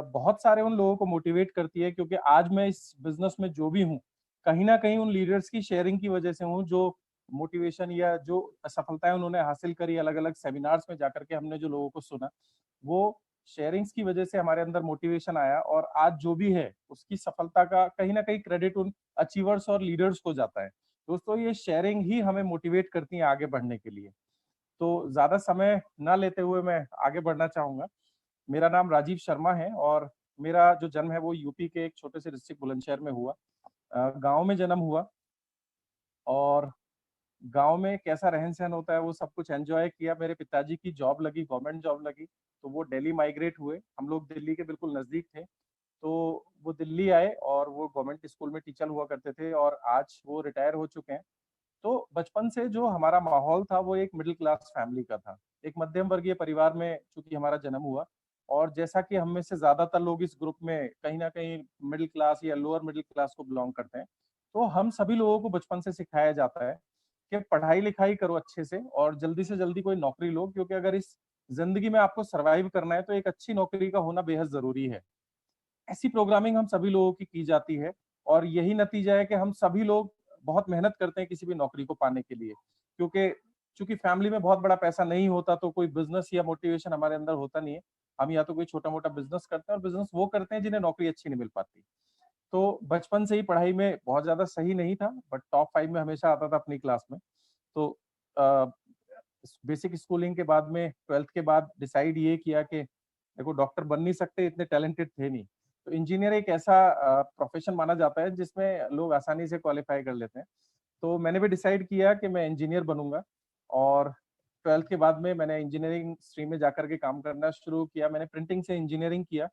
बहुत सारे उन लोगों को मोटिवेट करती है, क्योंकि आज मैं इस बिजनेस में जो भी हूँ, कहीं ना कहीं उन लीडर्स की शेयरिंग की वजह से हूँ, जो मोटिवेशन या जो सफलताएं उन्होंने हासिल करी अलग अलग सेमिनार्स में जाकर के, हमने जो लोगों को सुना, वो शेयरिंग्स की वजह से हमारे अंदर मोटिवेशन आया, और आज जो भी है उसकी सफलता का कहीं ना कहीं क्रेडिट उन अचीवर्स और लीडर्स को जाता है। दोस्तों, ये शेयरिंग ही हमें मोटिवेट करती है आगे बढ़ने के लिए। तो ज्यादा समय ना लेते हुए मैं आगे बढ़ना चाहूंगा। मेरा नाम राजीव शर्मा है, और मेरा जो जन्म है वो यूपी के एक छोटे से डिस्ट्रिक्ट बुलंदशहर में हुआ। गांव में जन्म हुआ, और गांव में कैसा रहन सहन होता है वो सब कुछ एंजॉय किया। मेरे पिताजी की जॉब लगी, गवर्नमेंट जॉब लगी, तो वो दिल्ली माइग्रेट हुए। हम लोग दिल्ली के बिल्कुल नजदीक थे, तो वो दिल्ली आए और वो गवर्नमेंट स्कूल में टीचर हुआ करते थे, और आज वो रिटायर हो चुके हैं। तो बचपन से जो हमारा माहौल था वो एक मिडिल क्लास फैमिली का था, एक मध्यम वर्गीय परिवार में चूंकि हमारा जन्म हुआ। और जैसा कि हम में से ज्यादातर लोग इस ग्रुप में कहीं ना कहीं मिडिल क्लास या लोअर मिडिल क्लास को बिलोंग करते हैं, तो हम सभी लोगों को बचपन से सिखाया जाता है कि पढ़ाई लिखाई करो अच्छे से, और जल्दी से जल्दी कोई नौकरी लो, क्योंकि अगर इस जिंदगी में आपको सरवाइव करना है तो एक अच्छी नौकरी का होना बेहद जरूरी है। ऐसी प्रोग्रामिंग हम सभी लोगों की जाती है, और यही नतीजा है कि हम सभी लोग बहुत मेहनत करते हैं किसी भी नौकरी को पाने के लिए। क्योंकि चूंकि फैमिली में बहुत बड़ा पैसा नहीं होता, तो कोई बिजनेस या मोटिवेशन हमारे अंदर होता नहीं है। हम या तो कोई छोटा मोटा बिजनेस करते हैं, और बिजनेस वो करते हैं जिन्हें नौकरी अच्छी नहीं मिल पाती। तो बचपन से ही पढ़ाई में बहुत ज्यादा सही नहीं था, बट टॉप 5 में हमेशा आता था अपनी क्लास में। तो बेसिक स्कूलिंग के बाद में, ट्वेल्थ के बाद डिसाइड ये किया कि देखो, डॉक्टर बन नहीं सकते, इतने टैलेंटेड थे नहीं। तो इंजीनियर एक ऐसा प्रोफेशन माना जाता है जिसमें लोग आसानी से क्वालिफाई कर लेते हैं। तो मैंने भी डिसाइड किया कि मैं इंजीनियर बनूंगा, और ट्वेल्थ के बाद में मैंने इंजीनियरिंग स्ट्रीम में जाकर के काम करना शुरू किया। मैंने प्रिंटिंग से इंजीनियरिंग किया,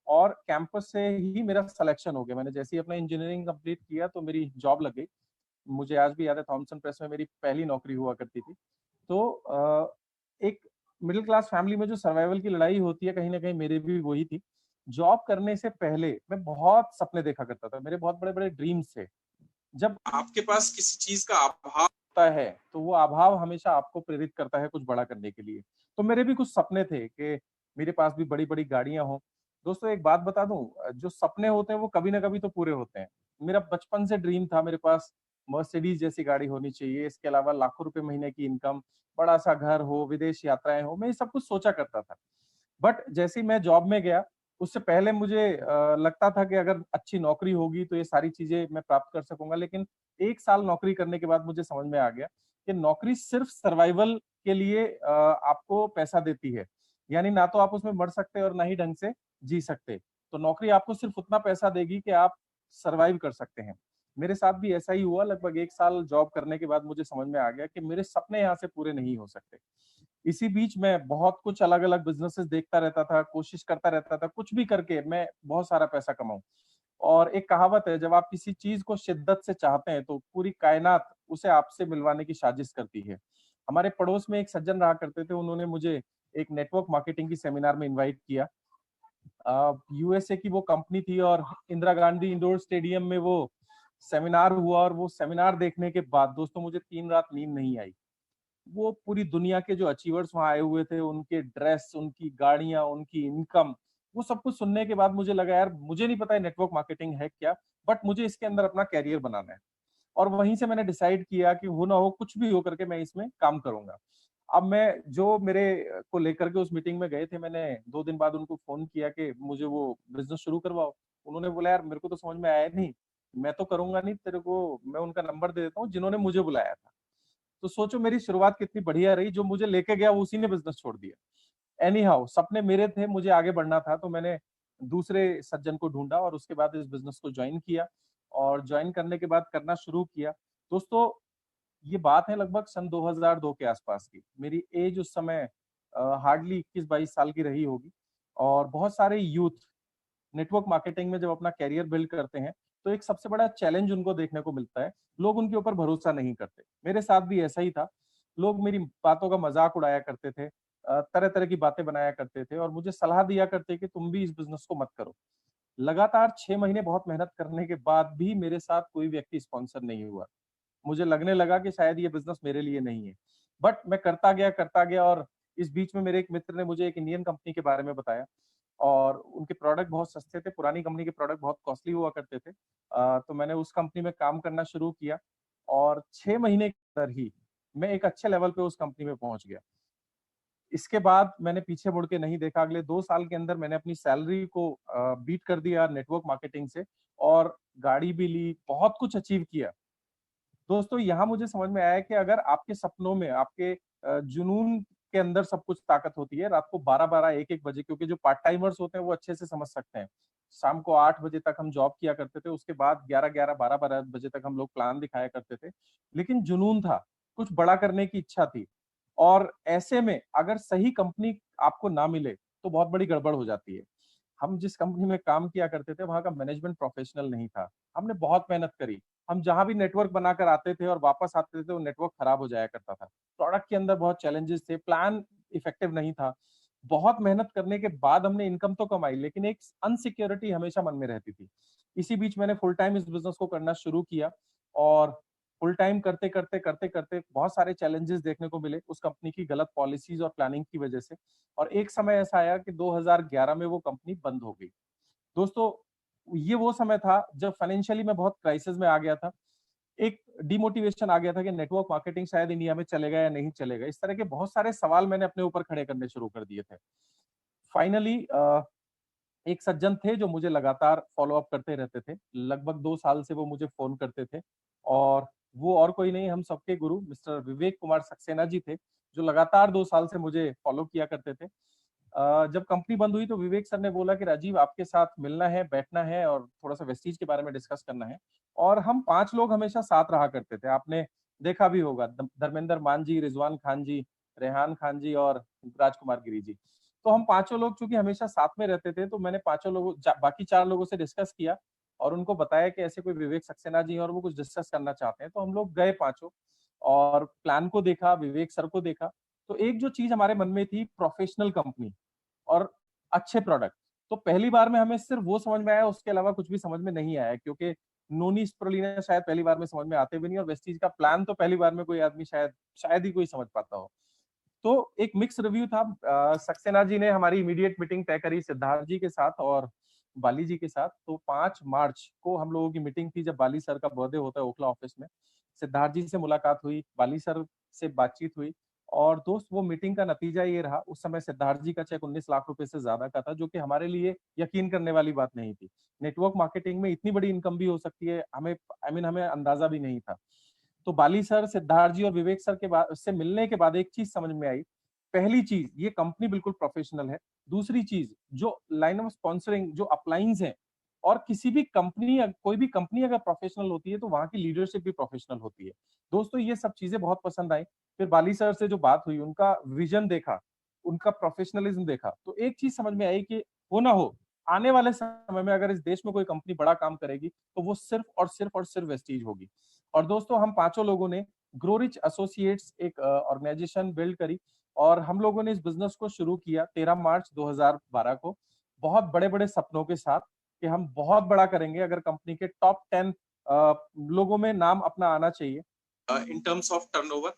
और कैंपस से ही मेरा सिलेक्शन हो गया। मैंने जैसे ही अपना इंजीनियरिंग कंप्लीट किया तो मेरी जॉब लग गई। मुझे आज भी याद है, थॉमसन प्रेस में मेरी पहली नौकरी हुआ करती थी। तो एक मिडिल क्लास फैमिली में जो सर्वाइवल की लड़ाई होती है, कहीं ना कहीं मेरी भी वही थी। जॉब करने से पहले मैं बहुत सपने देखा करता था, मेरे बहुत बड़े बड़े ड्रीम्स थे। जब आपके पास किसी चीज का अभाव होता है, तो वो अभाव हमेशा आपको प्रेरित करता है कुछ बड़ा करने के लिए। तो मेरे भी कुछ सपने थे कि मेरे पास भी बड़ी बड़ी गाड़ियां हों। दोस्तों, एक बात बता दूं, जो सपने होते हैं वो कभी ना कभी तो पूरे होते हैं। मेरा बचपन से ड्रीम था, मेरे पास मर्सिडीज जैसी गाड़ी होनी चाहिए, इसके अलावा लाखों रुपए महीने की इनकम, बड़ा सा घर हो, विदेश यात्राएं हो, मैं ये सब कुछ सोचा करता था। बट जैसे ही मैं जॉब में गया, उससे पहले मुझे लगता था कि अगर अच्छी नौकरी होगी तो ये सारी चीजें मैं प्राप्त कर सकूंगा। लेकिन एक साल नौकरी करने के बाद मुझे समझ में आ गया कि नौकरी सिर्फ सर्वाइवल के लिए आपको पैसा देती है। यानी ना तो आप उसमें मर सकते और ना ही ढंग से जी सकते। तो नौकरी आपको सिर्फ उतना पैसा देगी कि आप सर्वाइव कर सकते हैं। मेरे साथ भी ऐसा ही हुआ। लगभग एक साल जॉब करने के बाद मुझे समझ में आ गया कि मेरे सपने यहाँ से पूरे नहीं हो सकते। इसी बीच मैं बहुत कुछ अलग अलग बिजनेसेस देखता रहता था, कोशिश करता रहता था कुछ भी करके मैं बहुत सारा पैसा कमाऊं। और एक कहावत है, जब आप किसी चीज को शिद्दत से चाहते हैं तो पूरी कायनात उसे आपसे मिलवाने की साजिश करती है। हमारे पड़ोस में एक सज्जन रहा करते थे, उन्होंने मुझे एक नेटवर्क मार्केटिंग की सेमिनार में इनवाइट किया। यूएसए की वो कंपनी थी, और इंदिरा गांधी इंडोर स्टेडियम में वो सेमिनार हुआ। और वो सेमिनार देखने के बाद दोस्तों, मुझे 3 रात नींद नहीं आई। वो पूरी दुनिया के जो अचीवर्स वहां आए हुए थे, उनके ड्रेस, उनकी गाड़ियां, उनकी इनकम, वो सब कुछ सुनने के बाद मुझे लगा, यार मुझे नहीं पता है नेटवर्क मार्केटिंग है क्या, बट मुझे इसके अंदर अपना कैरियर बनाना है। और वहीं से मैंने डिसाइड किया कि हो ना हो, कुछ भी हो करके मैं इसमें काम करूंगा। अब मैं जो मेरे को लेकर के उस मीटिंग में गए थे, मैंने 2 दिन बाद उनको फोन किया कि मुझे वो बिजनेस शुरू करवाओ। उन्होंने बोला, यार मेरे को तो समझ में आया नहीं, मैं तो करूंगा नहीं, तेरे को मैं उनका नंबर दे देता हूँ जिन्होंने मुझे बुलाया था। तो सोचो मेरी शुरुआत कितनी बढ़िया रही, जो मुझे लेके गया वो उसी ने बिजनेस छोड़ दिया। एनी हाउ, सपने मेरे थे, मुझे आगे बढ़ना था, तो मैंने दूसरे सज्जन को ढूंढा और उसके बाद इस बिजनेस को ज्वाइन किया। और ज्वाइन करने के बाद करना शुरू किया। दोस्तों, ये बात है लगभग सन 2002 के आसपास की। मेरी एज उस समय हार्डली 21-22 साल की रही होगी। और बहुत सारे यूथ नेटवर्क मार्केटिंग में जब अपना कैरियर बिल्ड करते हैं, तो एक सबसे बड़ा चैलेंज उनको देखने को मिलता है, लोग उनके ऊपर भरोसा नहीं करते। मेरे साथ भी ऐसा ही था। लोग मेरी बातों का मजाक उड़ाया करते थे, तरह तरह की बातें बनाया करते थे, और मुझे सलाह दिया करते कि तुम भी इस बिजनेस को मत करो। लगातार 6 महीने बहुत मेहनत करने के बाद भी मेरे साथ कोई व्यक्ति स्पॉन्सर नहीं हुआ। मुझे लगने लगा कि शायद ये बिजनेस मेरे लिए नहीं है। बट मैं करता गया, करता गया। और इस बीच में मेरे एक मित्र ने मुझे एक इंडियन कंपनी के बारे में बताया। और उनके प्रोडक्ट बहुत सस्ते थे, पुरानी कंपनी के प्रोडक्ट बहुत कॉस्टली हुआ करते थे। तो मैंने उस कंपनी में काम करना शुरू किया और 6 महीने के अंदर ही मैं एक अच्छे लेवल पे उस कंपनी में पहुंच गया। इसके बाद मैंने पीछे मुड़ के नहीं देखा। अगले 2 साल के अंदर मैंने अपनी सैलरी को बीट कर दिया नेटवर्क मार्केटिंग से और गाड़ी भी ली, बहुत कुछ अचीव किया। दोस्तों यहाँ मुझे समझ में आया कि अगर आपके सपनों में, आपके जुनून के अंदर सब कुछ ताकत होती है, रात को 12-12, 1-1 बजे, क्योंकि जो पार्ट टाइमर्स होते हैं वो अच्छे से समझ सकते हैं। शाम को 8 बजे तक हम जॉब किया करते थे, उसके बाद 11-11, 12-12 बजे तक हम लोग प्लान दिखाया करते थे। लेकिन जुनून था, कुछ बड़ा करने की इच्छा थी और ऐसे में अगर सही कंपनी आपको ना मिले, तो बहुत बड़ी गड़बड़ हो जाती है। हम जिस कंपनी में काम किया करते थे, वहाँ का मैनेजमेंट प्रोफेशनल नहीं था। हमने बहुत मेहनत करी। हम जहाँ भी नेटवर्क बनाकर आते थे और वापस आते थे, तो नेटवर्क खराब हो जाया करता था। प्रोडक्ट के अंदर बहुत चैलेंजेस थे, प्लान इफेक्टिव नहीं था। बहुत मेहनत करने के बाद हमने इनकम तो कमाई, लेकिन एक अनसिक्योरिटी हमेशा मन में रहती थी। इसी बीच मैंने फुल टाइम इस बिज़नेस को करना शुरू किया और फुल टाइम करते-करते बहुत सारे चैलेंजेस देखने को मिले, उस कंपनी की गलत पॉलिसीज़ और प्लानिंग की वजह से। और एक समय ऐसा आया कि 2011 में वो कंपनी बंद हो गई। दोस्तों, ये वो समय था जब फाइनेंशियली मैं बहुत क्राइसिस में आ गया था। एक डिमोटिवेशन आ गया था कि नेटवर्क मार्केटिंग शायद इंडिया में चलेगा या नहीं चलेगा। इस तरह के बहुत सारे सवाल मैंने अपने ऊपर खड़े करने शुरू कर दिए थे। फाइनली एक सज्जन थे जो मुझे लगातार फ़ॉलो अप करते रहते थे। लगभग 2 साल से वो मुझे फ़ोन करते थे और वो और कोई नहीं, हम सबके गुरु मिस्टर विवेक कुमार सक्सेना जी थे, जो लगातार 2 साल से मुझे फ़ॉलो किया करते थे। जब कंपनी बंद हुई तो विवेक सर ने बोला कि राजीव, आपके साथ मिलना है, बैठना है और थोड़ा-सा वेस्टीज के बारे में डिस्कस करना है। और हम 5 लोग हमेशा साथ रहा करते थे। आपने देखा भी होगा, धर्मेंद्र मान जी, रिजवान खान जी, रेहान खान जी और राजकुमार गिरी जी। तो हम पाँचों लोग चूँकि हमेशा साथ में रहते थे, तो मैंने पाँचों लोगों बाकी 4 लोगों से डिस्कस किया और उनको बताया कि ऐसे कोई विवेक सक्सेना जी हैं और वो कुछ डिस्कस करना चाहते हैं। तो हम लोग गए पाँचों और प्लान को देखा, विवेक सर को देखा। तो एक जो चीज़ हमारे मन में थी, प्रोफेशनल कंपनी और अच्छे प्रोडक्ट। तो पहली बार में हमें सिर्फ वो समझ में आया, उसके अलावा कुछ भी समझ में नहीं आया, क्योंकि नोनी स्प्रुलिना शायद पहली बार में समझ में आते भी नहीं और वेस्टीज का प्लान तो पहली बार में कोई आदमी शायद शायद ही कोई समझ पाता हो। तो एक मिक्स रिव्यू था। सक्सेना जी ने हमारी इमीडिएट मीटिंग तय करी सिद्धार्थ जी के साथ और बाली जी के साथ। तो 5 मार्च को हम लोगों की मीटिंग थी, जब बाली सर का बर्थडे होता है ओखला ऑफिस में। सिद्धार्थ जी से मुलाकात हुई, बाली सर से बातचीत हुई और दोस्त वो मीटिंग का नतीजा ये रहा। उस समय सिद्धार्थ जी का चेक 19 लाख रुपए से ज्यादा का था, जो कि हमारे लिए यकीन करने वाली बात नहीं थी। नेटवर्क मार्केटिंग में इतनी बड़ी इनकम भी हो सकती है, हमें हमें अंदाजा भी नहीं था। तो बाली सर, सिद्धार्थ जी और विवेक सर के बाद से मिलने के बाद एक चीज समझ में आई। पहली चीज, ये कंपनी बिल्कुल प्रोफेशनल है। दूसरी चीज, जो लाइन ऑफ स्पॉन्सरिंग, जो अपलाइंस हैं, और किसी भी कंपनी, कोई भी कंपनी अगर प्रोफेशनल होती है तो वहां की लीडरशिप भी प्रोफेशनल होती है। दोस्तों, ये सब चीजें बहुत पसंद आई। फिर बाली सर से जो बात हुई, उनका विजन देखा, उनका प्रोफेशनलिज्म देखा, तो एक चीज समझ में आई कि हो ना हो, आने वाले समय में अगर इस देश में कोई कंपनी बड़ा काम करेगी तो वो सिर्फ वेस्टीज होगी। और दोस्तों, हम पांचों लोगों ने ग्रो रिच एसोसिएट्स एक ऑर्गेनाइजेशन बिल्ड करी और हम लोगों ने इस बिजनेस को शुरू किया 13 मार्च 2012 को, बहुत बड़े-बड़े सपनों के साथ कि हम बहुत बड़ा करेंगे। अगर कंपनी के टॉप 10 लोगों में नाम अपना आना चाहिए इन टर्म्स ऑफ टर्नओवर।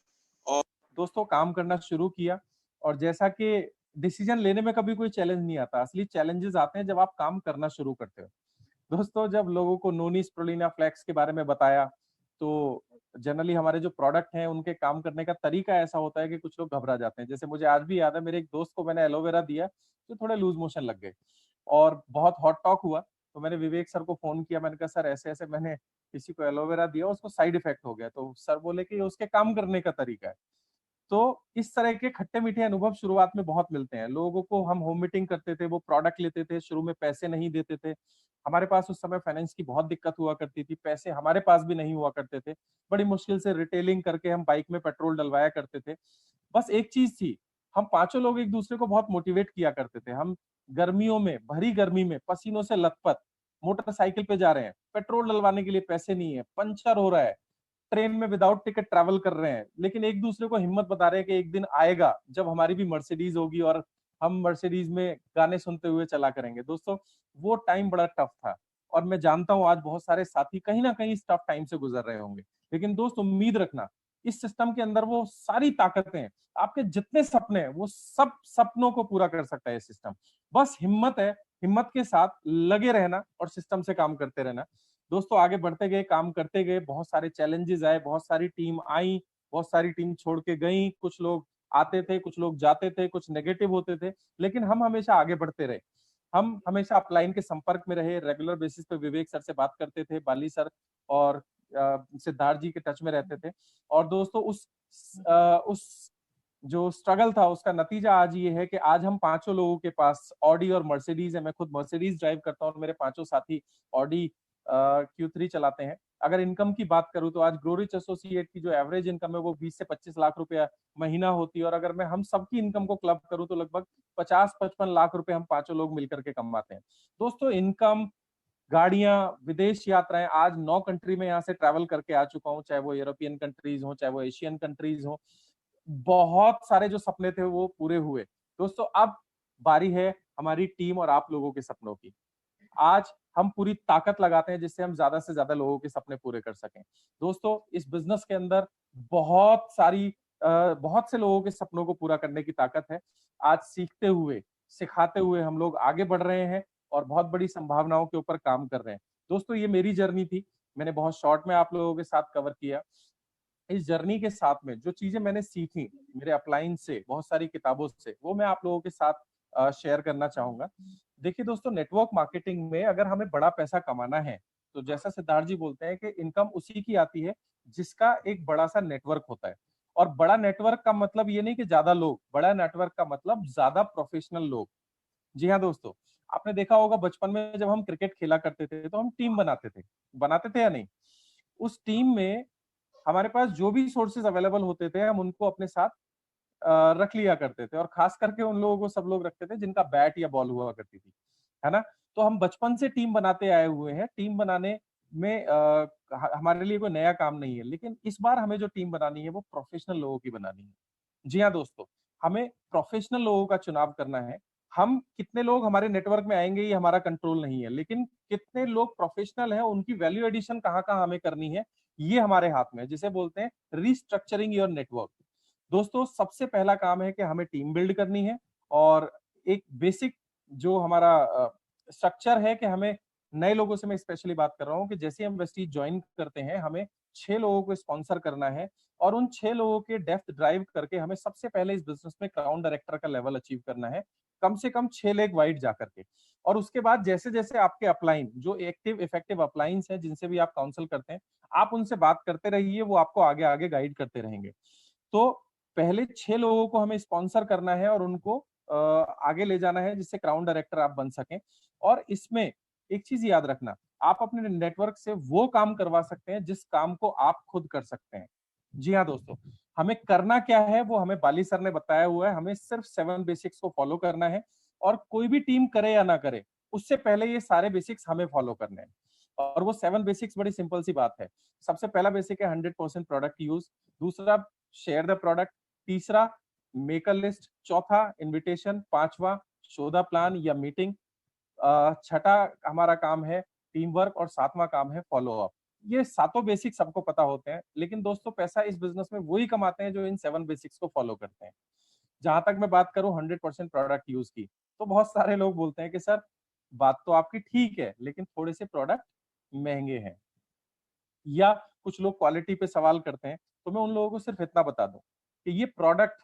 और दोस्तों, काम करना शुरू किया और जैसा कि डिसीजन लेने में कभी कोई चैलेंज नहीं आता, असली चैलेंजेस आते हैं जब आप काम करना शुरू करते हो। दोस्तों, जब लोगों को नोनी स्प्रुलिना फ्लेक्स के बारे में बताया, तो जनरली हमारे जो प्रोडक्ट हैं, उनके काम करने का तरीका ऐसा होता है कि कुछ लोग घबरा जाते हैं। जैसे मुझे आज भी याद है, मेरे एक दोस्त को मैंने एलोवेरा दिया, तो थोड़े लूज़ मोशन लग गए और बहुत हॉट टॉक हुआ। तो मैंने विवेक सर को फ़ोन किया, मैंने कहा, "सर, ऐसे-ऐसे मैंने किसी को एलोवेरा दिया, उसको साइड इफ़ेक्ट हो गया।" तो सर बोले कि ये उसके काम करने का तरीका है। तो इस तरह के खट्टे-मीठे अनुभव शुरुआत में बहुत मिलते हैं। लोगों को हम होम मीटिंग करते थे, वो प्रोडक्ट लेते थे, शुरू में पैसे नहीं देते थे। हमारे पास उस समय फाइनेंस की बहुत दिक्कत हुआ करती थी, पैसे हमारे पास भी नहीं हुआ करते थे। बड़ी मुश्किल से रिटेलिंग करके हम बाइक में पेट्रोल डलवाया करते थे। बस एक चीज़ थी, हम पाँचों लोग एक-दूसरे को बहुत मोटिवेट किया करते थे। हम गर्मियों में, भरी गर्मी में, पसीनों से लथपथ, मोटरसाइकिल पे जा रहे हैं, पेट्रोल डलवाने के लिए पैसे नहीं है, पंचर हो रहा है, ट्रेन में विदाउट टिकट ट्रैवल कर रहे हैं, लेकिन एक दूसरे को हिम्मत बता रहे हैं कि एक दिन आएगा जब हमारी भी मर्सिडीज होगी और हम मर्सिडीज में गाने सुनते हुए चला करेंगे। दोस्तों, वो टाइम बड़ा टफ था और मैं जानता हूँ आज बहुत सारे साथी कहीं ना कहीं इस टफ टाइम से गुजर रहे होंगे। लेकिन दोस्त, उम्मीद रखना, इस सिस्टम के अंदर वो सारी ताकतें, आपके जितने सपने हैं वो सब सपनों को पूरा कर सकता है ये सिस्टम। बस हिम्मत है, हिम्मत के साथ लगे रहना और सिस्टम से काम करते रहना। दोस्तों आगे बढ़ते गए, काम करते गए, बहुत सारे चैलेंजेस आए, बहुत सारी टीम आई, बहुत सारी टीम छोड़ के गई, कुछ लोग आते थे, कुछ लोग जाते थे, कुछ नेगेटिव होते थे, लेकिन हम हमेशा आगे बढ़ते रहे। हम हमेशा अपलाइन के संपर्क में रहे, रेगुलर बेसिस पे विवेक सर से बात करते थे, बाली सर और सिद्धार्थ जी के टच में रहते थे। और दोस्तों उस जो स्ट्रगल था उसका नतीजा आज ये है कि आज हम पांचों लोगों के पास ऑडी और मर्सिडीज है। मैं खुद मर्सिडीज ड्राइव करता हूँ और मेरे पांचों साथी ऑडी Q3 चलाते हैं। अगर इनकम की बात करूं तो आज ग्रोरिच एसोसिएट की जो एवरेज इनकम है वो 20 से 25 लाख रुपया महीना होती है, और अगर मैं हम सबकी इनकम को क्लब करूं तो लगभग 50-55 लाख रुपए हम पांचों लोग मिलकर के कमाते हैं। दोस्तों इनकम, गाड़ियां, विदेश यात्राएं, आज 9 कंट्री में यहाँ से ट्रैवल करके आ चुका हूँ, चाहे वो यूरोपियन कंट्रीज हो, चाहे वो एशियन कंट्रीज हो। बहुत सारे जो सपने थे वो पूरे हुए। दोस्तों अब बारी है हमारी टीम और आप लोगों के सपनों की। आज हम पूरी ताकत लगाते हैं जिससे हम ज्यादा से ज्यादा लोगों के सपने पूरे कर सकें। दोस्तों इस बिजनेस के अंदर बहुत से लोगों के सपनों को पूरा करने की ताकत है। आज सीखते हुए, सिखाते हुए हम लोग आगे बढ़ रहे हैं और बहुत बड़ी संभावनाओं के ऊपर काम कर रहे हैं। दोस्तों ये मेरी जर्नी थी, मैंने बहुत शॉर्ट में आप लोगों के साथ कवर किया। इस जर्नी के साथ में जो चीजें मैंने सीखी मेरे अपलाइन से, बहुत सारी किताबों से, वो मैं आप लोगों के साथ शेयर करना चाहूंगा। देखिए दोस्तों, नेटवर्क मार्केटिंग में अगर हमें बड़ा पैसा कमाना है तो जैसा सिद्धार्थ जी बोलते हैं कि इनकम उसी की आती है जिसका एक बड़ा सा नेटवर्क होता है। और बड़ा नेटवर्क का मतलब ये नहीं कि ज्यादा लोग, बड़ा नेटवर्क का मतलब ज्यादा प्रोफेशनल लोग। जी हाँ दोस्तों, आपने देखा होगा बचपन में जब हम क्रिकेट खेला करते थे तो हम टीम बनाते थे या नहीं? उस टीम में हमारे पास जो भी सोर्सेज अवेलेबल होते थे हम उनको अपने साथ रख लिया करते थे, और खास करके उन लोगों को सब लोग रखते थे जिनका बैट या बॉल हुआ करती थी, है ना? तो हम बचपन से टीम बनाते आए हुए हैं। टीम बनाने में हमारे लिए कोई नया काम नहीं है, लेकिन इस बार हमें जो टीम बनानी है वो प्रोफेशनल लोगों की बनानी है। जी हाँ दोस्तों, हमें प्रोफेशनल लोगों का चुनाव करना है। हम कितने लोग हमारे नेटवर्क में आएंगे ये हमारा कंट्रोल नहीं है, लेकिन कितने लोग प्रोफेशनल हैं, उनकी वैल्यू एडिशन कहाँ कहाँ हमें करनी है, ये हमारे हाथ में है, जिसे बोलते हैं रीस्ट्रक्चरिंग योर नेटवर्क। दोस्तों सबसे पहला काम है कि हमें टीम बिल्ड करनी है, और एक बेसिक जो हमारा स्ट्रक्चर है कि हमें नए लोगों से, मैं स्पेशली बात कर रहा हूँ कि जैसे हम वेस्टीज ज्वाइन करते हैं हमें 6 लोगों को स्पॉन्सर करना है, और उन 6 लोगों के डेप्थ ड्राइव करके हमें सबसे पहले इस बिजनेस में क्राउन डायरेक्टर का लेवल अचीव करना है, कम से कम 6 लेग वाइड जा करके। और उसके बाद जैसे जैसे आपके अपलाइन, जो एक्टिव इफेक्टिव अपलाइंस हैं जिनसे भी आप काउंसिल करते हैं, आप उनसे बात करते रहिए, वो आपको आगे आगे गाइड करते रहेंगे। तो पहले 6 लोगों को हमें स्पॉन्सर करना है और उनको आगे ले जाना है जिससे क्राउन डायरेक्टर आप बन सकें। और इसमें एक चीज याद रखना, आप अपने नेटवर्क से वो काम करवा सकते हैं जिस काम को आप खुद कर सकते हैं। जी हाँ दोस्तों, हमें करना क्या है वो हमें बाली सर ने बताया हुआ है, हमें सिर्फ 7 बेसिक्स को फॉलो करना है। और कोई भी टीम करे या ना करे, उससे पहले ये सारे बेसिक्स हमें फॉलो करने हैं। और वो 7 बेसिक्स बड़ी सिंपल सी बात है। सबसे पहला बेसिक है 100% प्रोडक्ट यूज। दूसरा, शेयर द प्रोडक्ट। तीसरा, मेक अ लिस्ट। चौथा, इनविटेशन। पांचवा, शो द प्लान या मीटिंग। छठा हमारा काम है टीम वर्क, और सातवां काम है फॉलो अप। ये सातों बेसिक सबको पता होते हैं, लेकिन दोस्तों पैसा इस बिजनेस में वही कमाते हैं जो इन 7 बेसिक्स को फॉलो करते हैं। जहां तक मैं बात करूं 100% प्रोडक्ट यूज की, तो बहुत सारे लोग बोलते हैं कि सर बात तो आपकी ठीक है लेकिन थोड़े से प्रोडक्ट महंगे हैं, या कुछ लोग क्वालिटी पे सवाल करते हैं। तो मैं उन लोगों को सिर्फ इतना बता दूं कि ये प्रोडक्ट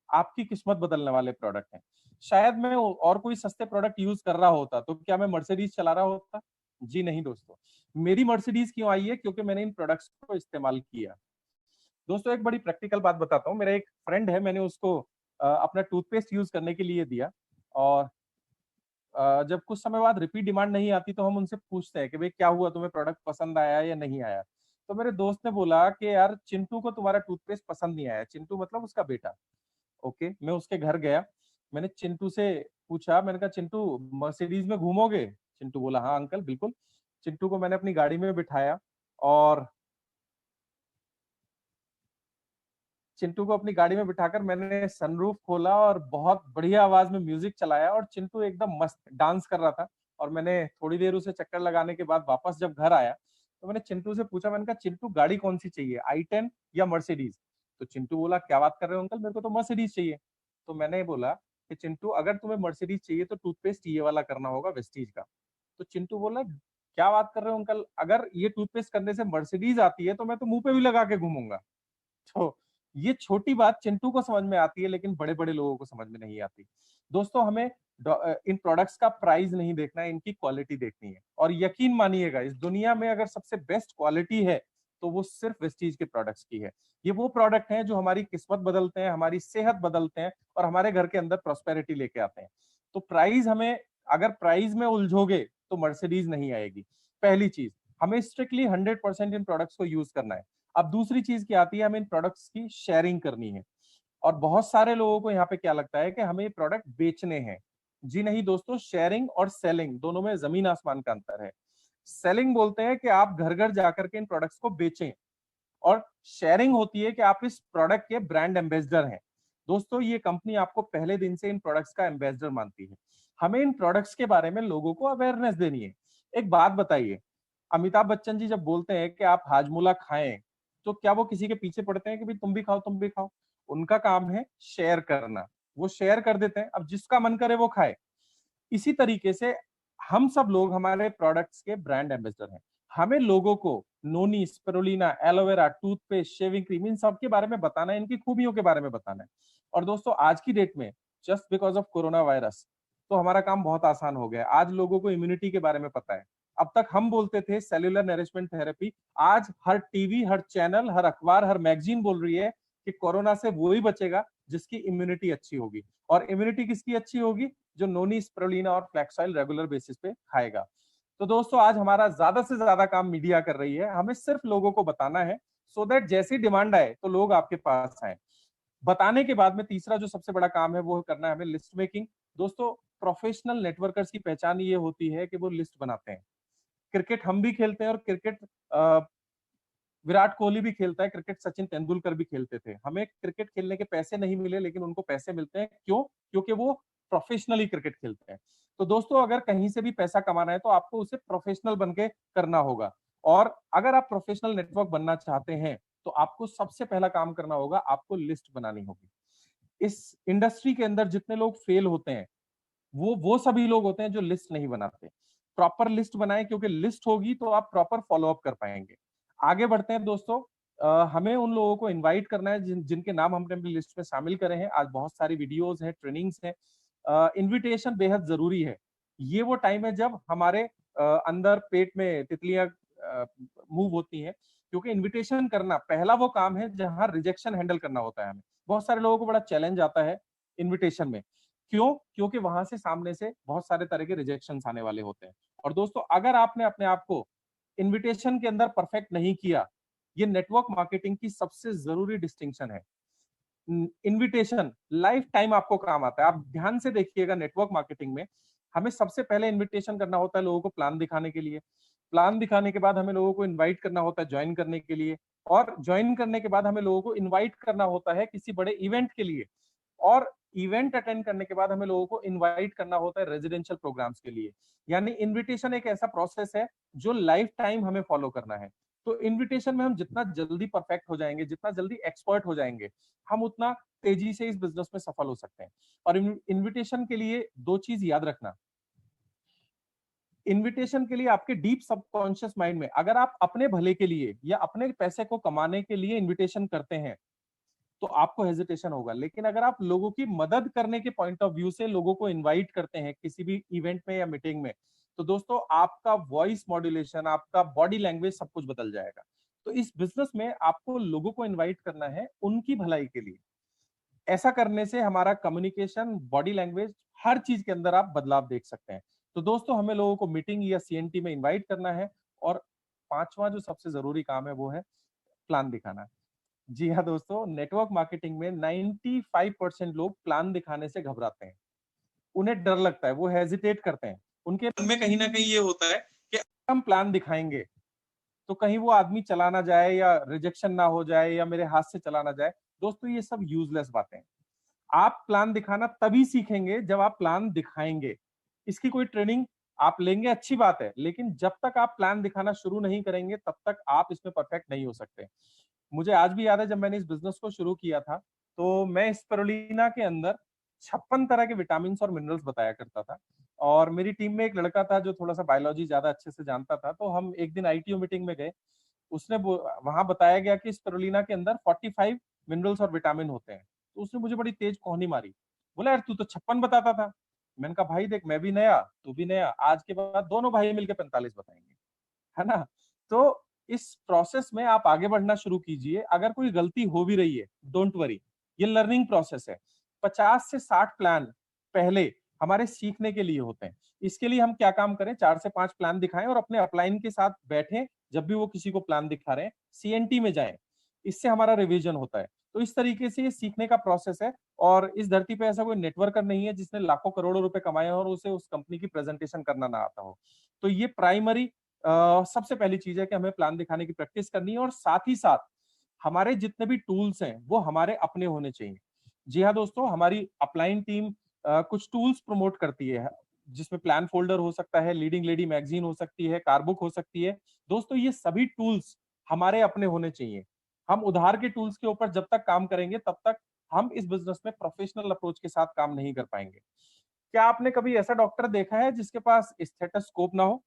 आपकी किस्मत बदलने वाले प्रोडक्ट हैं। शायद मैं और कोई सस्ते प्रोडक्ट यूज कर रहा होता तो क्या मैं मर्सिडीज चला रहा होता? जी नहीं दोस्तों, मेरी मर्सिडीज क्यों आई है? क्योंकि मैंने इन प्रोडक्ट्स को इस्तेमाल किया। दोस्तों एक बड़ी प्रैक्टिकल बात बताता हूँ, मेरा एक फ्रेंड है, मैंने उसको अपना टूथपेस्ट यूज करने के लिए दिया, और जब कुछ समय बाद रिपीट डिमांड नहीं आती तो हम उनसे पूछते हैं कि भाई क्या हुआ, तुम्हें प्रोडक्ट पसंद आया या नहीं आया? तो मेरे दोस्त ने बोला कि यार चिंटू को तुम्हारा टूथपेस्ट पसंद नहीं आया। चिंटू मतलब उसका बेटा। ओके, मैं उसके घर गया, मैंने चिंटू से पूछा, मैंने कहा चिंटू मर्सिडीज में घूमोगे? चिंटू बोला हाँ अंकल बिल्कुल। चिंटू को मैंने अपनी गाड़ी में बिठाया, और चिंटू को अपनी गाड़ी में बिठाकर मैंने सनरूफ खोला और बहुत बढ़िया आवाज में म्यूजिक चलाया, और चिंटू एकदम मस्त डांस कर रहा था। और मैंने थोड़ी देर उसे चक्कर लगाने के बाद वापस जब घर आया तो मैंने चिंटू से पूछा, मैंने कहा चिंटू गाड़ी कौन सी चाहिए, i10 या मर्सिडीज? तो चिंटू बोला क्या बात कर रहे हो अंकल, मेरे को तो मर्सिडीज चाहिए। तो मैंने बोला कि चिंटू अगर तुम्हें मर्सिडीज चाहिए तो टूथपेस्ट ये वाला करना होगा, वेस्टीज का। तो चिंटू बोला क्या बात कर रहे हो अंकल, अगर ये टूथपेस्ट करने से मर्सिडीज आती है तो मैं तो मुंह पे भी लगा के घूमूंगा। तो ये छोटी बात चिंटू को समझ में आती है, लेकिन बड़े बड़े लोगों को समझ में नहीं आती। दोस्तों हमें इन प्रोडक्ट्स का प्राइस नहीं देखना है, इनकी क्वालिटी देखनी है। और यकीन मानिएगा, इस दुनिया में अगर सबसे बेस्ट क्वालिटी है तो वो सिर्फ वेस्टीज के प्रोडक्ट्स की है। ये वो प्रोडक्ट हैं जो हमारी किस्मत बदलते हैं, हमारी सेहत बदलते हैं और हमारे घर के अंदर प्रॉस्पेरिटी लेके आते हैं। तो प्राइस हमें, अगर प्राइस में उलझोगे तो मर्सिडीज नहीं आएगी। पहली चीज, हमें स्ट्रिक्टली 100% इन प्रोडक्ट्स को यूज करना है। अब दूसरी चीज क्या आती है, हमें इन प्रोडक्ट्स की शेयरिंग करनी है। और बहुत सारे लोगों को यहाँ पे क्या लगता है कि हमें ये प्रोडक्ट बेचने हैं। जी नहीं दोस्तों, शेयरिंग और सेलिंग दोनों में जमीन आसमान का अंतर है। सेलिंग बोलते हैं कि आप घर घर जाकर के इन प्रोडक्ट्स को बेचें, और शेयरिंग होती है कि आप इस प्रोडक्ट के ब्रांड एम्बेसडर हैं। दोस्तों ये कंपनी आपको पहले दिन से इन प्रोडक्ट्स का एम्बेसडर मानती है। हमें इन प्रोडक्ट्स के बारे में लोगों को अवेयरनेस देनी है। एक बात बताइए, अमिताभ बच्चन जी जब बोलते हैं कि आप हाजमोला खाएं, तो क्या वो किसी के पीछे पड़ते हैं कि भाई तुम भी खाओ तुम भी खाओ? उनका काम है शेयर करना, वो शेयर कर देते हैं, अब जिसका मन करे वो खाए। इसी तरीके से हम सब लोग हमारे प्रोडक्ट्स के ब्रांड एम्बेसडर हैं। हमें लोगों को noni, spirulina, aloe vera, toothpaste, shaving cream, इन सब के बारे में बताना है, इनकी खूबियों के बारे में बताना है। और दोस्तों आज की डेट में just because of corona virus, तो हमारा काम बहुत आसान हो गया है। आज लोगों को इम्यूनिटी के बारे में पता है। अब तक हम बोलते थे सेल्यूलर नरिशमेंट थेरेपी, आज हर टीवी, हर चैनल, हर अखबार, हर मैगजीन बोल रही है कि कोरोना से वो ही बचेगा जिसकी इम्यूनिटी अच्छी होगी। और इम्यूनिटी किसकी अच्छी होगी? जो नोनी, स्पिरुलिना और फ्लैक्स ऑयल रेगुलर बेसिस पे खाएगा। तो दोस्तों आज हमारा ज्यादा से ज्यादा काम मीडिया कर रही है, हमें सिर्फ लोगों को बताना है, सो दैट जैसी डिमांड आए तो लोग आपके पास आए। बताने के बाद में तीसरा जो सबसे बड़ा काम है वो करना है हमें लिस्ट मेकिंग। दोस्तों प्रोफेशनल नेटवर्कर्स की पहचान ये होती है कि वो लिस्ट बनाते हैं। क्रिकेट हम भी खेलते हैं, और क्रिकेट विराट कोहली भी खेलता है, क्रिकेट सचिन तेंदुलकर भी खेलते थे। हमें क्रिकेट खेलने के पैसे नहीं मिले, लेकिन उनको पैसे मिलते हैं। क्यों? क्योंकि वो प्रोफेशनली क्रिकेट खेलते हैं। तो दोस्तों अगर कहीं से भी पैसा कमाना है तो आपको उसे प्रोफेशनल बन के करना होगा। और अगर आप प्रोफेशनल नेटवर्क बनना चाहते हैं तो आपको सबसे पहला काम करना होगा, आपको लिस्ट बनानी होगी। इस इंडस्ट्री के अंदर जितने लोग फेल होते हैं वो सभी लोग होते हैं जो लिस्ट नहीं बनाते। प्रॉपर लिस्ट बनाएं, क्योंकि लिस्ट होगी तो आप प्रॉपर फॉलो अप कर पाएंगे। आगे बढ़ते हैं दोस्तों। हमें उन लोगों को इनवाइट करना है जिनके नाम हमने अपनी लिस्ट में शामिल करे हैं। आज बहुत सारी वीडियोस हैं, ट्रेनिंग्स हैं। इनविटेशन बेहद जरूरी है। ये वो टाइम है जब हमारे अंदर पेट में तितलियां मूव होती हैं, क्योंकि इनविटेशन करना पहला वो काम है जहां रिजेक्शन हैंडल करना होता है हमें। बहुत सारे लोगों को बड़ा चैलेंज आता है इनविटेशन में। क्यों? क्योंकि वहां से सामने से बहुत सारे तरह के रिजेक्शन आने वाले होते हैं। और दोस्तों अगर आपने अपने आप को इनविटेशन के अंदर परफेक्ट नहीं किया, ये नेटवर्क मार्केटिंग की सबसे जरूरी डिस्टिंक्शन है। इनविटेशन लाइफ टाइम आपको काम आता है। आप ध्यान से देखिएगा, नेटवर्क मार्केटिंग में हमें सबसे पहले इनविटेशन करना होता है लोगों को प्लान दिखाने के लिए। प्लान दिखाने के बाद हमें लोगों को इनवाइट करना होता है ज्वाइन करने के लिए। और ज्वाइन करने के बाद हमें लोगों को इनवाइट करना होता है किसी बड़े इवेंट के लिए। और इवेंट अटेंड करने के बाद हमें लोगों को इनवाइट करना होता है रेजिडेंशियल प्रोग्राम्स के लिए। यानी इनविटेशन एक ऐसा प्रोसेस है जो लाइफ टाइम हमें फॉलो करना है। तो इनविटेशन में हम जितना जल्दी परफेक्ट हो जाएंगे, जितना जल्दी एक्सपर्ट हो जाएंगे, हम उतना तेजी से इस बिजनेस में सफल हो सकते हैं। और इनविटेशन के लिए दो चीज याद रखना। इनविटेशन के लिए आपके डीप सबकॉन्शियस माइंड में, अगर आप अपने भले के लिए या अपने पैसे को कमाने के लिए इनविटेशन करते हैं तो आपको हेजिटेशन होगा। लेकिन अगर आप लोगों की मदद करने के पॉइंट ऑफ व्यू से लोगों को इनवाइट करते हैं किसी भी इवेंट में या मीटिंग में, तो दोस्तों आपका वॉइस मॉड्यूलेशन, आपका बॉडी लैंग्वेज सब कुछ बदल जाएगा। तो इस बिजनेस में आपको लोगों को इनवाइट करना है उनकी भलाई के लिए। ऐसा करने से हमारा कम्युनिकेशन, बॉडी लैंग्वेज, हर चीज के अंदर आप बदलाव देख सकते हैं। तो दोस्तों हमें लोगों को मीटिंग या सीएनटी में इनवाइट करना है। और पांचवा जो सबसे जरूरी काम है वो है प्लान दिखाना। जी हाँ दोस्तों, नेटवर्क मार्केटिंग में 95% लोग प्लान दिखाने से घबराते हैं। उन्हें डर लगता है, वो हेजिटेट करते हैं। उनके मन में कहीं ना कहीं ये होता है कि हम प्लान दिखाएंगे तो कहीं वो आदमी चला ना जाए, या रिजेक्शन ना हो जाए, या मेरे हाथ से चला ना जाए। दोस्तों ये सब यूजलेस बातें हैं। आप प्लान दिखाना तभी सीखेंगे जब आप प्लान दिखाएंगे। इसकी कोई ट्रेनिंग आप लेंगे अच्छी बात है, लेकिन जब तक आप प्लान दिखाना शुरू नहीं करेंगे तब तक आप इसमें परफेक्ट नहीं हो सकते। मुझे आज भी याद है जब मैंने इस बिजनेस को शुरू किया था, तो मैं स्पिरुलिना के अंदर 56 तरह के विटामिन और मिनरल्स बताया करता था। और मेरी टीम में एक लड़का था जो थोड़ा सा बायोलॉजी ज्यादा अच्छे से जानता था, तो हम एक दिन आईटीओ मीटिंग में गए। उसने वहां बताया गया कि स्पिरुलिना के अंदर 45 मिनरल्स और विटामिन होते हैं। तो उसने मुझे बड़ी तेज कोहनी मारी, बोला यार तू तो 56 बताता था। मैंने कहा भाई देख, मैं भी नया तू भी नया, आज के बाद दोनों भाई मिलकर 45 बताएंगे, है ना। तो इस प्रोसेस में आप आगे बढ़ना शुरू कीजिए। अगर कोई गलती हो भी रही है, डोंट वरी, ये लर्निंग प्रोसेस है। 50 से 60 प्लान पहले हमारे सीखने के लिए होते हैं। इसके लिए हम क्या काम करें, 4 से 5 प्लान दिखाएं और अपने अपलाइन के साथ बैठें। जब भी वो किसी को प्लान दिखा रहे हैं, सीएनटी में जाएं, इससे हमारा रिवीजन होता है। तो इस तरीके से ये सीखने का प्रोसेस है। और इस धरती पे ऐसा कोई नेटवर्कर नहीं है जिसने लाखों करोड़ों रुपए कमाए हो और उसे उस कंपनी की प्रेजेंटेशन करना ना आता हो। तो ये प्राइमरी सबसे पहली चीज है कि हमें प्लान दिखाने की प्रैक्टिस करनी है। और साथ ही साथ हमारे जितने भी टूल्स हैं वो हमारे अपने होने चाहिए। जी हाँ दोस्तों, हमारी अपलाइन टीम कुछ टूल्स प्रमोट करती है, जिसमें प्लान फोल्डर हो सकता है, लीडिंग लेडी मैगजीन हो सकती है, कारबुक हो सकती है। दोस्तों ये सभी टूल्स हमारे अपने होने चाहिए। हम उधार के टूल्स के ऊपर जब तक काम करेंगे तब तक हम इस बिजनेस में प्रोफेशनल अप्रोच के साथ काम नहीं कर पाएंगे। क्या आपने कभी ऐसा डॉक्टर देखा है जिसके पास स्टेथोस्कोप ना हो?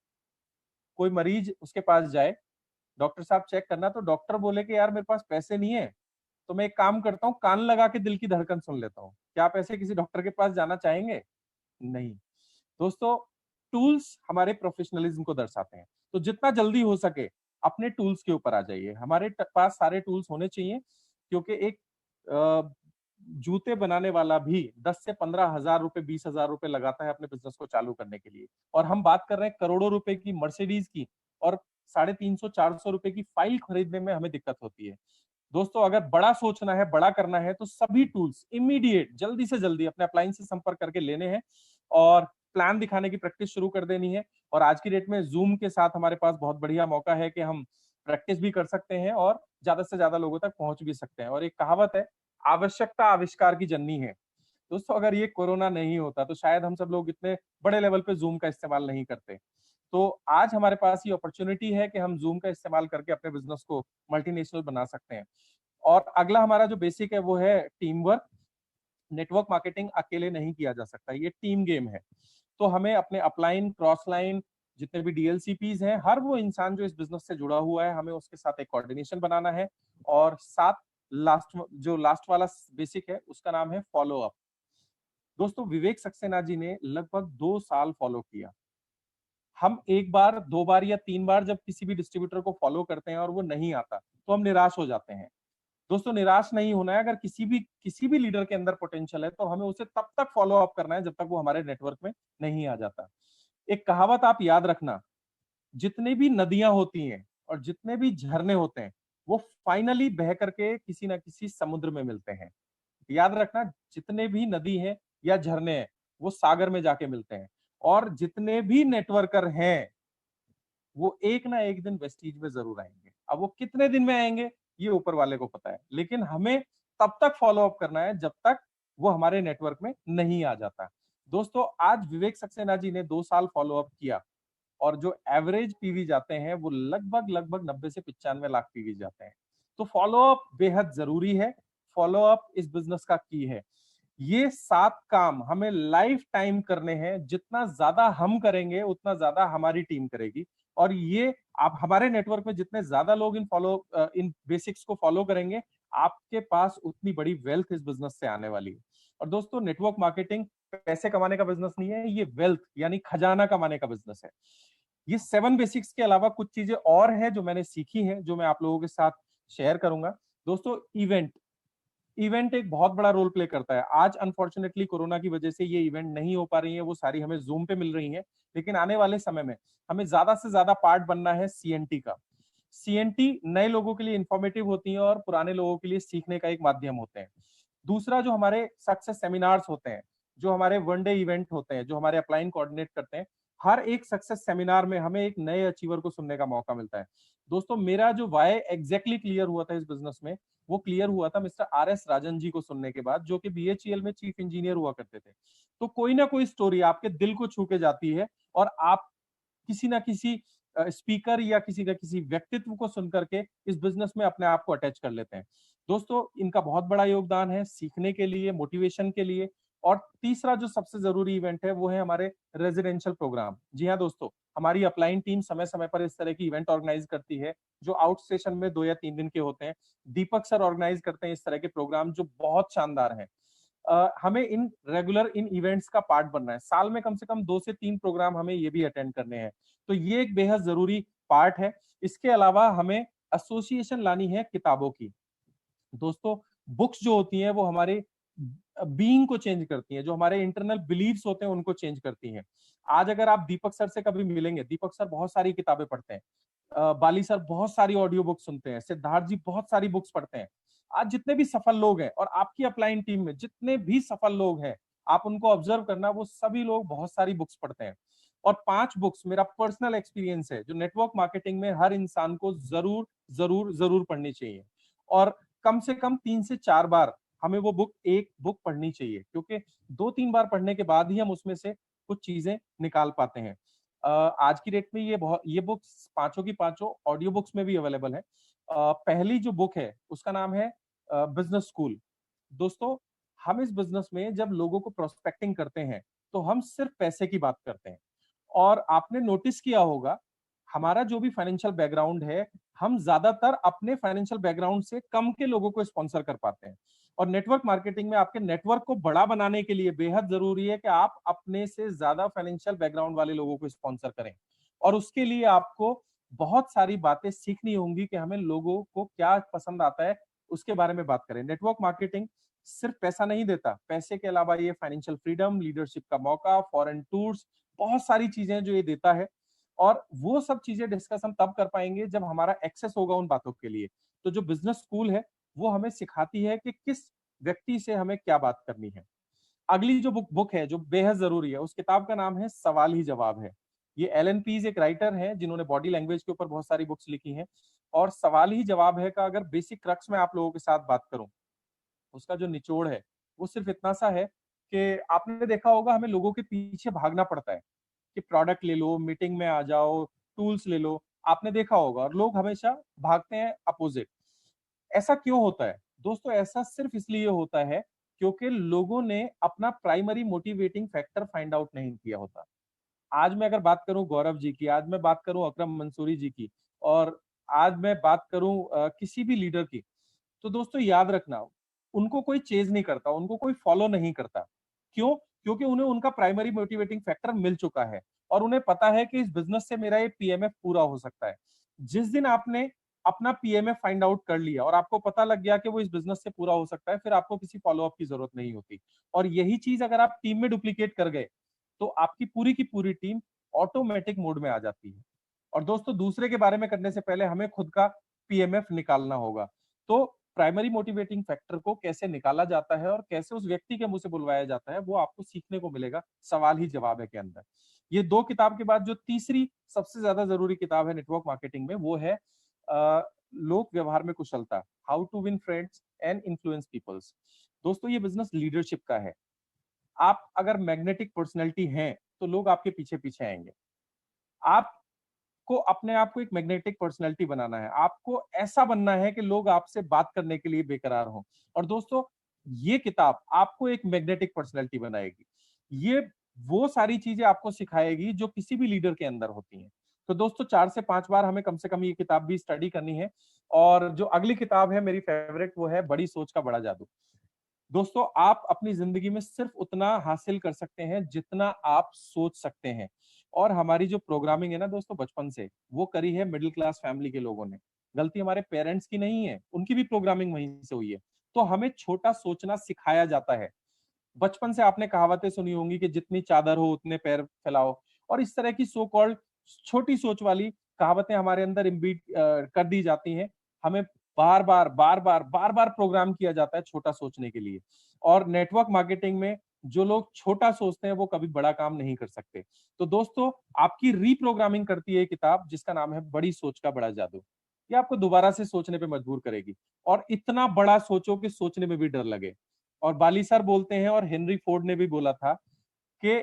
कोई मरीज उसके पास जाए, डॉक्टर साहब चेक करना, तो डॉक्टर बोले कि यार मेरे पास पैसे नहीं है, तो मैं एक काम करता हूँ, कान लगा के दिल की धड़कन सुन लेता हूँ। क्या आप ऐसे किसी डॉक्टर के पास जाना चाहेंगे? नहीं। दोस्तों, टूल्स हमारे प्रोफेशनलिज्म को दर्शाते हैं। तो जितना जल्दी हो सके अपने टूल्स के ऊपर आ जाइए। हमारे पास सारे टूल्स होने चाहिए, क्योंकि एक जूते बनाने वाला भी 10 से 15 हजार रुपए, 20 हजार रुपए लगाता है अपने बिजनेस को चालू करने के लिए। और हम बात कर रहे हैं करोड़ों रुपए की मर्सिडीज की, और 350-400 रुपए की फाइल खरीदने में हमें दिक्कत होती है। दोस्तों, अगर बड़ा सोचना है, बड़ा करना है, तो सभी टूल्स इमीडिएट जल्दी से जल्दी अपने अप्लायंस से संपर्क करके लेने हैं और प्लान दिखाने की प्रैक्टिस शुरू कर देनी है। और आज की डेट में जूम के साथ हमारे पास बहुत बढ़िया मौका है कि हम प्रैक्टिस भी कर सकते हैं और ज्यादा से ज्यादा लोगों तक पहुंच भी सकते हैं। और एक कहावत है, आवश्यकता आविष्कार की जननी है। दोस्तों, अगर ये कोरोना नहीं होता तो शायद हम सब लोग इतने बड़े लेवल पे जूम का इस्तेमाल नहीं करते। तो आज हमारे पास ये अपॉर्चुनिटी है कि हम जूम का इस्तेमाल करके अपने बिजनेस को मल्टीनेशनल बना सकते हैं। और अगला हमारा जो बेसिक है वो है टीम वर्क। नेटवर्क मार्केटिंग अकेले नहीं किया जा सकता, ये टीम गेम है। तो हमें अपने अपलाइन, क्रॉस लाइन, जितने भी डीएलसीपीज हैं, हर वो इंसान जो इस बिजनेस से जुड़ा हुआ है, हमें उसके साथ एक कोऑर्डिनेशन बनाना है। और साथ लास्ट वाला बेसिक है, उसका नाम है फॉलो अप। दोस्तों, विवेक सक्सेना जी ने लगभग 2 साल फॉलो किया। हम एक बार, 2 बार या 3 बार जब किसी भी डिस्ट्रीब्यूटर को फॉलो करते हैं और वो नहीं आता, तो हम निराश हो जाते हैं। दोस्तों, निराश नहीं होना है। अगर किसी भी लीडर के अंदर पोटेंशियल है, तो हमें उसे तब तक फॉलो अप करना है जब तक वो हमारे नेटवर्क में नहीं आ जाता। एक कहावत आप याद रखना, जितने भी नदियां होती हैं और जितने भी झरने होते हैं, वो फाइनली बह करके किसी ना किसी समुद्र में मिलते हैं। याद रखना, जितने भी नदी हैं या झरने हैं, वो सागर में जाके मिलते हैं। और जितने भी नेटवर्कर हैं, वो एक ना एक दिन वेस्टीज में जरूर आएंगे। अब वो कितने दिन में आएंगे, ये ऊपर वाले को पता है, लेकिन हमें तब तक फॉलो अप करना है जब तक वो हमारे नेटवर्क में नहीं आ जाता। दोस्तों, आज विवेक सक्सेना जी ने 2 साल फॉलो अप किया, और जो एवरेज पीवी जाते हैं वो लगभग लगभग 90 से 95 लाख पीवी जाते हैं। तो फॉलो अप बेहद जरूरी है। फॉलो अप इस बिजनेस का की है। ये 7 काम हमें लाइफ टाइम करने हैं। जितना ज्यादा हम करेंगे उतना ज्यादा हमारी टीम करेगी। और ये आप हमारे नेटवर्क में जितने ज्यादा लोग इन बेसिक्स को फॉलो करेंगे, आपके पास उतनी बड़ी वेल्थ इस बिजनेस से आने वाली है। और दोस्तों, नेटवर्क मार्केटिंग पैसे कमाने का बिजनेस नहीं है, ये वेल्थ यानी खजाना कमाने का बिजनेस है। ये 7 बेसिक्स के अलावा कुछ चीजें और हैं जो मैंने सीखी हैं, जो मैं आप लोगों के साथ शेयर करूंगा। दोस्तों, इवेंट इवेंट एक बहुत बड़ा रोल प्ले करता है। आज अनफॉर्चुनेटली कोरोना की वजह से ये इवेंट नहीं हो पा रही है, वो सारी हमें जूम पे मिल रही है। लेकिन आने वाले समय में हमें ज्यादा से ज्यादा पार्ट बनना है सीएनटी का। सीएनटी नए लोगों के लिए इंफॉर्मेटिव होती है और पुराने लोगों के लिए सीखने का एक माध्यम होते हैं। दूसरा, जो हमारे सक्सेस सेमिनार्स होते हैं, जो हमारे वन डे इवेंट होते हैं, जो हमारे अपलाइन कोऑर्डिनेट करते हैं, हर एक सक्सेस सेमिनार में हमें एक नए अचीवर को सुनने का मौका मिलता है। दोस्तों मेरा जो वाई एग्जैक्टली क्लियर हुआ था इस बिजनेस में, वो क्लियर हुआ था मिस्टर RS राजन जी को सुनने के बाद, जो कि BHEL में चीफ इंजीनियर हुआ करते थे। तो कोई ना कोई स्टोरी आपके दिल को छू के जाती है और आप किसी ना किसी स्पीकर या किसी ना किसी व्यक्तित्व को सुन करके इस बिजनेस में अपने आप को अटैच कर लेते हैं। दोस्तों इनका बहुत बड़ा योगदान है सीखने के लिए, मोटिवेशन के लिए। और तीसरा जो सबसे जरूरी इवेंट है वो है हमारे रेजिडेंशियल प्रोग्राम। जी हाँ दोस्तों, हमारी अपलाइन टीम समय समय पर इस तरह की इवेंट ऑर्गेनाइज करती है जो आउट स्टेशन में 2 या 3 दिन के होते हैं। दीपक सर ऑर्गेनाइज करते हैं इस तरह के प्रोग्राम जो बहुत शानदार हैं। हमें इन रेगुलर इन इवेंट्स का पार्ट बनना है। साल में कम से कम 2 से 3 प्रोग्राम हमें ये भी अटेंड करने हैं। तो ये एक बेहद जरूरी पार्ट है। इसके अलावा हमें एसोसिएशन लानी है किताबों की। दोस्तों बुक्स जो होती हैं वो हमारे बीइंग को चेंज करती हैं, जो हमारे इंटरनल बिलीव्स होते हैं उनको चेंज करती हैं। आज अगर आप दीपक सर से कभी मिलेंगे, दीपक सर बहुत सारी किताबें पढ़ते हैं, बाली सर बहुत सारी ऑडियो बुक सुनते हैं, सिद्धार्थ जी बहुत सारी बुक्स पढ़ते हैं। आज जितने भी सफल लोग हैं और आपकी अपलाइन टीम में जितने भी सफल लोग हैं, आप उनको ऑब्जर्व करना, वो सभी लोग बहुत सारी बुक्स पढ़ते हैं। और 5 बुक्स मेरा पर्सनल एक्सपीरियंस है जो नेटवर्क मार्केटिंग में हर इंसान को जरूर जरूर जरूर पढ़नी चाहिए। और कम से कम 3 से 4 बार हमें वो एक बुक पढ़नी चाहिए, क्योंकि 2-3 बार पढ़ने के बाद ही हम उसमें से कुछ चीजें निकाल पाते हैं। आज की डेट में ये बुक्स पांचों की पांचों ऑडियो बुक्स में भी अवेलेबल है। पहली जो बुक है उसका नाम है बिजनेस स्कूल। दोस्तों हम इस बिजनेस में जब लोगों को प्रोस्पेक्टिंग करते हैं तो हम सिर्फ पैसे की बात करते हैं। और आपने नोटिस किया होगा हमारा जो भी फाइनेंशियल बैकग्राउंड है, हम ज्यादातर अपने फाइनेंशियल बैकग्राउंड से कम के लोगों को स्पॉन्सर कर पाते हैं। और नेटवर्क मार्केटिंग में आपके नेटवर्क को बड़ा बनाने के लिए बेहद जरूरी है कि आप अपने से ज्यादा फाइनेंशियल बैकग्राउंड वाले लोगों को स्पॉन्सर करें। और उसके लिए आपको बहुत सारी बातें सीखनी होंगी कि हमें लोगों को क्या पसंद आता है, उसके बारे में बात करें। नेटवर्क मार्केटिंग सिर्फ पैसा नहीं देता, पैसे के अलावा ये फाइनेंशियल फ्रीडम, लीडरशिप का मौका, फॉरेन टूर्स, बहुत सारी चीजें जो ये देता है। और वो सब चीजें डिस्कस हम तब कर पाएंगे जब हमारा एक्सेस होगा उन बातों के लिए। तो जो बिजनेस स्कूल है वो हमें सिखाती है कि किस व्यक्ति से हमें क्या बात करनी है। अगली जो बुक है जो बेहद जरूरी है, उस किताब का नाम है सवाल ही जवाब है। ये एलन पीज एक राइटर है जिन्होंने बॉडी लैंग्वेज के ऊपर बहुत सारी बुक्स लिखी हैं। और सवाल ही जवाब है का अगर बेसिक क्रक्स में आप लोगों के साथ बात करूं, उसका जो निचोड़ है वो सिर्फ इतना सा है कि आपने देखा होगा हमें लोगों के पीछे भागना पड़ता है कि प्रोडक्ट ले लो, मीटिंग में आ जाओ, टूल्स ले लो। आपने देखा होगा और लोग हमेशा भागते हैं अपोजिट। ऐसा क्यों होता है दोस्तों? ऐसा सिर्फ इसलिए होता है क्योंकि लोगों ने अपना primary motivating factor find out नहीं किया होता। आज मैं अगर बात करूं गौरव जी की, आज मैं बात करूं अकरम मंसूरी जी की, और आज मैं बात करूं किसी भी लीडर की, तो दोस्तों याद रखना उनको कोई चेज नहीं करता, उनको कोई फॉलो नहीं करता। क्यों? क्योंकि उन्हें उनका प्राइमरी मोटिवेटिंग फैक्टर मिल चुका है और उन्हें पता है कि इस बिजनेस से मेरा ये PMF पूरा हो सकता है। जिस दिन आपने अपना PMF फाइंड आउट कर लिया और आपको पता लग गया कि वो इस बिजनेस से पूरा हो सकता है, फिर आपको किसी फॉलो अप की जरूरत नहीं होती। और यही चीज अगर आप टीम में डुप्लीकेट कर गए तो आपकी पूरी की पूरी टीम ऑटोमेटिक मोड में आ जाती है। और दोस्तों दूसरे के बारे में करने से पहले हमें खुद का PMF निकालना होगा। तो प्राइमरी मोटिवेटिंग फैक्टर को कैसे निकाला जाता है और कैसे उस व्यक्ति के मुंह से बुलवाया जाता है, वो आपको सीखने को मिलेगा सवाल ही जवाब है के अंदर। ये 2 किताब के बाद जो तीसरी सबसे ज्यादा जरूरी किताब है नेटवर्क मार्केटिंग में, वो है लोक व्यवहार में कुशलता, how to win friends and influence peoples. दोस्तों ये बिजनेस लीडरशिप का है। आप अगर मैग्नेटिक पर्सनैलिटी हैं तो लोग आपके पीछे पीछे आएंगे। आपको अपने आप को एक मैग्नेटिक पर्सनैलिटी बनाना है, आपको ऐसा बनना है कि लोग आपसे बात करने के लिए बेकरार हों। और दोस्तों ये किताब आपको एक मैग्नेटिक पर्सनैलिटी बनाएगी। ये वो सारी चीजें आपको सिखाएगी जो किसी भी लीडर के अंदर होती हैं। तो दोस्तों 4 से 5 बार हमें कम से कम ये किताब भी स्टडी करनी है। और जो अगली किताब है मेरी फेवरेट, वो है बड़ी सोच का बड़ा जादू। दोस्तों आप अपनी जिंदगी में सिर्फ उतना हासिल कर सकते हैं जितना आप सोच सकते हैं। और हमारी जो प्रोग्रामिंग है ना दोस्तों, बचपन से वो करी है मिडिल क्लास फैमिली के लोगों ने। गलती हमारे पेरेंट्स की नहीं है, उनकी भी प्रोग्रामिंग वहीं से हुई है। तो हमें छोटा सोचना सिखाया जाता है। बचपन से आपने कहावतें सुनी होंगी कि जितनी चादर हो उतने पैर फैलाओ। और इस तरह की सो कॉल्ड छोटी सोच वाली कहावतें हमारे अंदर इम्बीड कर दी जाती हैं। हमें बार बार प्रोग्राम किया जाता है छोटा सोचने के लिए। और नेटवर्क मार्केटिंग में जो लोग छोटा सोचते हैं वो कभी बड़ा काम नहीं कर सकते। तो दोस्तों, आपकी रीप्रोग्रामिंग करती है ये किताब, जिसका नाम है बड़ी सोच का बड़ा जादू। ये आपको दोबारा से सोचने पे मजबूर करेगी, और इतना बड़ा सोचो कि सोचने में भी डर लगे। और बाली सर बोलते हैं, और हेनरी फोर्ड ने भी बोला था कि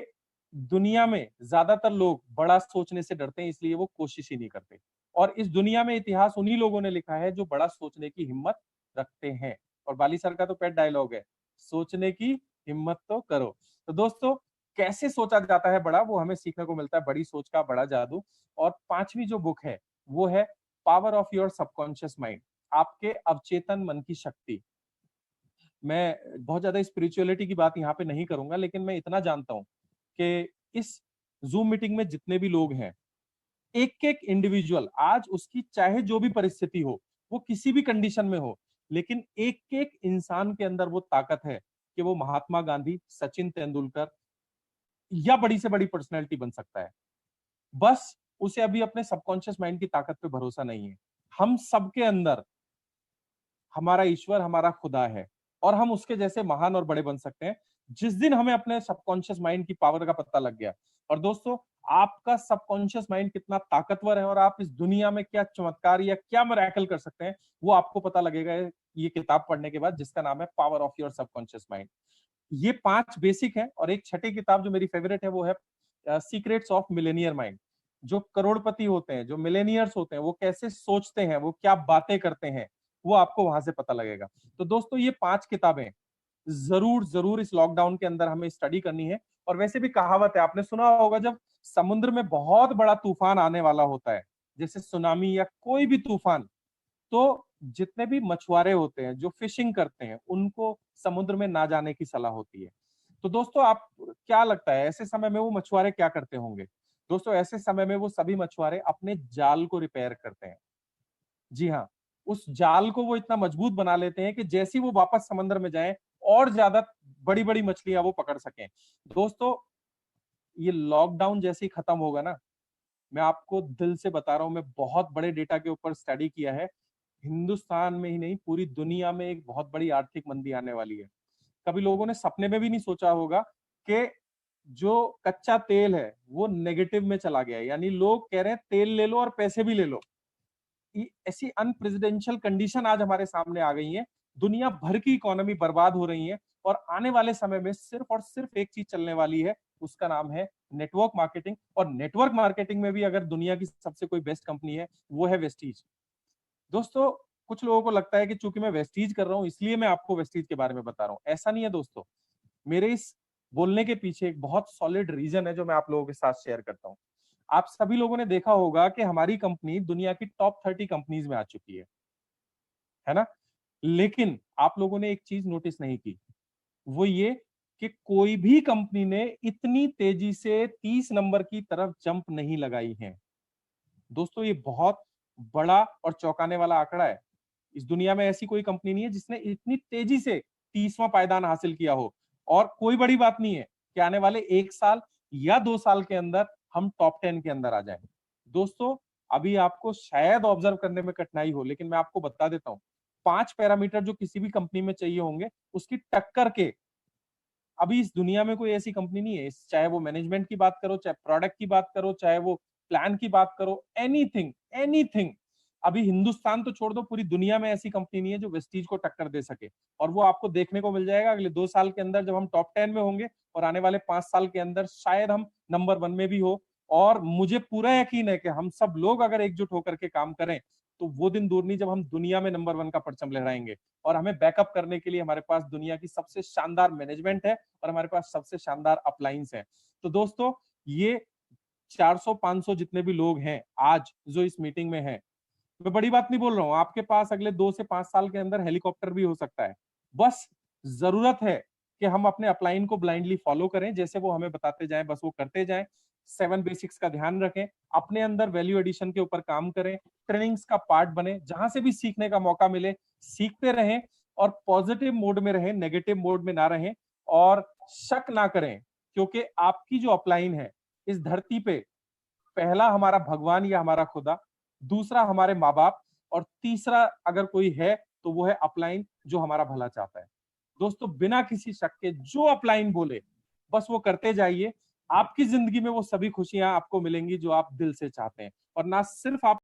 दुनिया में ज्यादातर लोग बड़ा सोचने से डरते हैं, इसलिए वो कोशिश ही नहीं करते। और इस दुनिया में इतिहास उन्हीं लोगों ने लिखा है जो बड़ा सोचने की हिम्मत रखते हैं। और बाली सर का तो पेट डायलॉग है, सोचने की हिम्मत तो करो। तो दोस्तों, कैसे सोचा जाता है बड़ा, वो हमें सीखने को मिलता है बड़ी सोच का बड़ा जादू। और पांचवी जो बुक है वो है power of your subconscious mind, आपके अवचेतन मन की शक्ति। मैं बहुत ज्यादा स्पिरिचुअलिटी की बात यहाँ पे नहीं करूंगा, लेकिन मैं इतना जानता हूँ कि इस जूम मीटिंग में जितने भी लोग हैं, एक एक इंडिविजुअल, आज उसकी चाहे जो भी परिस्थिति हो, वो किसी भी कंडीशन में हो, लेकिन एक एक इंसान के अंदर वो ताकत है कि वो महात्मा गांधी, सचिन तेंदुलकर या बड़ी से बड़ी पर्सनैलिटी बन सकता है। बस उसे अभी अपने सबकॉन्शियस माइंड की ताकत पे भरोसा नहीं है। हम सबके अंदर हमारा ईश्वर, हमारा खुदा है, और हम उसके जैसे महान और बड़े बन सकते हैं जिस दिन हमें अपने सबकॉन्शियस माइंड की पावर का पता लग गया। और दोस्तों, आपका सबकॉन्शियस माइंड कितना ताकतवर है और आप इस दुनिया में क्या चमत्कार या क्या मिरेकल कर सकते हैं, वो आपको पता लगेगा ये किताब पढ़ने के बाद, जिसका नाम है power of your subconscious mind. ये 5 बेसिक है, और एक छठी किताब जो मेरी फेवरेट है वो है सीक्रेट्स ऑफ मिलेनियर माइंड। जो करोड़पति होते हैं, जो मिलेनियर्स होते हैं, वो कैसे सोचते हैं, वो क्या बातें करते हैं, वो आपको वहां से पता लगेगा। तो दोस्तों, ये 5 किताबें जरूर जरूर इस लॉकडाउन के अंदर हमें स्टडी करनी है। और वैसे भी कहावत है, आपने सुना होगा, जब समुद्र में बहुत बड़ा तूफान आने वाला होता है, जैसे सुनामी या कोई भी तूफान, तो जितने भी मछुआरे होते हैं जो फिशिंग करते हैं, उनको समुद्र में ना जाने की सलाह होती है। तो दोस्तों, आप क्या लगता है ऐसे समय में वो मछुआरे क्या करते होंगे? दोस्तों, ऐसे समय में वो सभी मछुआरे अपने जाल को रिपेयर करते हैं। जी हाँ, उस जाल को वो इतना मजबूत बना लेते हैं कि जैसे ही वो वापस समंदर में जाएं, और ज्यादा बड़ी बड़ी मछलियां वो पकड़ सकें। दोस्तों, ये लॉकडाउन जैसे ही खत्म होगा ना, मैं आपको दिल से बता रहा हूं, मैं बहुत बड़े डेटा के ऊपर स्टडी किया है, हिंदुस्तान में ही नहीं पूरी दुनिया में एक बहुत बड़ी आर्थिक मंदी आने वाली है। कभी लोगों ने सपने में भी नहीं सोचा होगा कि जो कच्चा तेल है वो नेगेटिव में चला गया है, यानी लोग कह रहे हैं तेल ले लो और पैसे भी ले लो। ऐसी अनप्रेसिडेंशियल कंडीशन आज हमारे सामने आ गई है, दुनिया भर की इकोनॉमी बर्बाद हो रही है, और आने वाले समय में सिर्फ और सिर्फ एक चीज चलने वाली है, उसका नाम है नेटवर्क मार्केटिंग। और नेटवर्क मार्केटिंग में भी अगर दुनिया की सबसे कोई बेस्ट कंपनी है, वो है वेस्टीज। दोस्तों, कुछ लोगों को लगता है कि चूंकि मैं वेस्टीज कर रहा हूं इसलिए मैं आपको वेस्टीज के बारे में बता रहा हूं, ऐसा नहीं है दोस्तों। मेरे इस बोलने के पीछे एक बहुत सॉलिड रीजन है जो मैं आप लोगों के साथ शेयर करता हूं। आप सभी लोगों ने देखा होगा कि हमारी कंपनी दुनिया की टॉप 30 कंपनीज में आ चुकी है ना? लेकिन आप लोगों ने एक चीज नोटिस नहीं की, वो ये कि कोई भी कंपनी ने इतनी तेजी से 30 नंबर की तरफ जंप नहीं लगाई है। दोस्तों, ये बहुत बड़ा और चौंकाने वाला आंकड़ा है। इस दुनिया में ऐसी कोई कंपनी नहीं है जिसने इतनी तेजी से 30वां पायदान हासिल किया हो। और कोई बड़ी बात नहीं है कि आने वाले 1 साल या 2 साल के अंदर हम टॉप 10 के अंदर आ जाएं। दोस्तों, अभी आपको शायद ऑब्जर्व करने में कठिनाई हो, लेकिन मैं आपको बता देता हूं, 5 पैरामीटर जो किसी भी कंपनी में चाहिए होंगे, उसकी टक्कर के अभी इस दुनिया में कोई ऐसी कंपनी नहीं है। चाहे वो मैनेजमेंट की बात करो, चाहे प्रोडक्ट की बात करो, चाहे वो प्लान की बात करो, एनीथिंग एनीथिंग। अभी हिंदुस्तान तो छोड़ दो, पूरी दुनिया में ऐसी कंपनी नहीं है जो वेस्टीज को टक्कर दे सके। और वो आपको देखने को मिल जाएगा अगले 2 साल के अंदर, जब हम टॉप 10 में होंगे, और आने वाले 5 साल के अंदर शायद हम नंबर 1 में भी हो। और मुझे पूरा यकीन है कि हम सब लोग अगर एकजुट होकर के काम करें, तो वो दिन दूर नहीं जब हम दुनिया में नंबर 1 का परचम लहराएंगे। और हमें बैकअप करने के लिए हमारे पास दुनिया की सबसे शानदार मैनेजमेंट है, और हमारे पास सबसे शानदार अपलाइंस है। तो दोस्तों, ये 400-500 जितने भी लोग हैं आज जो इस मीटिंग में हैं, मैं बड़ी बात नहीं बोल रहा हूं, आपके पास अगले 2 से 5 साल के अंदर हेलीकॉप्टर भी हो सकता है। बस जरूरत है कि हम अपने अपलाइन को ब्लाइंडली फॉलो करें, जैसे वो हमें बताते जाएं बस वो करते जाएं। 7 बेसिक्स का ध्यान रखें, अपने अंदर वैल्यू एडिशन के ऊपर काम करें, ट्रेनिंग्स का पार्ट बने, जहां से भी सीखने का मौका मिले सीखते रहें, और पॉजिटिव मोड में रहें, नेगेटिव मोड में ना रहें। और शक ना करें, क्योंकि आपकी जो अपलाइन है इस धरती पे, पहला हमारा भगवान या हमारा खुदा, दूसरा हमारे माँ बाप, और तीसरा अगर कोई है तो वो है अपलाइन जो हमारा भला चाहता है। दोस्तों, बिना किसी शक के जो अपलाइन बोले बस वो करते जाइए। आपकी जिंदगी में वो सभी खुशियां आपको मिलेंगी जो आप दिल से चाहते हैं, और ना सिर्फ आप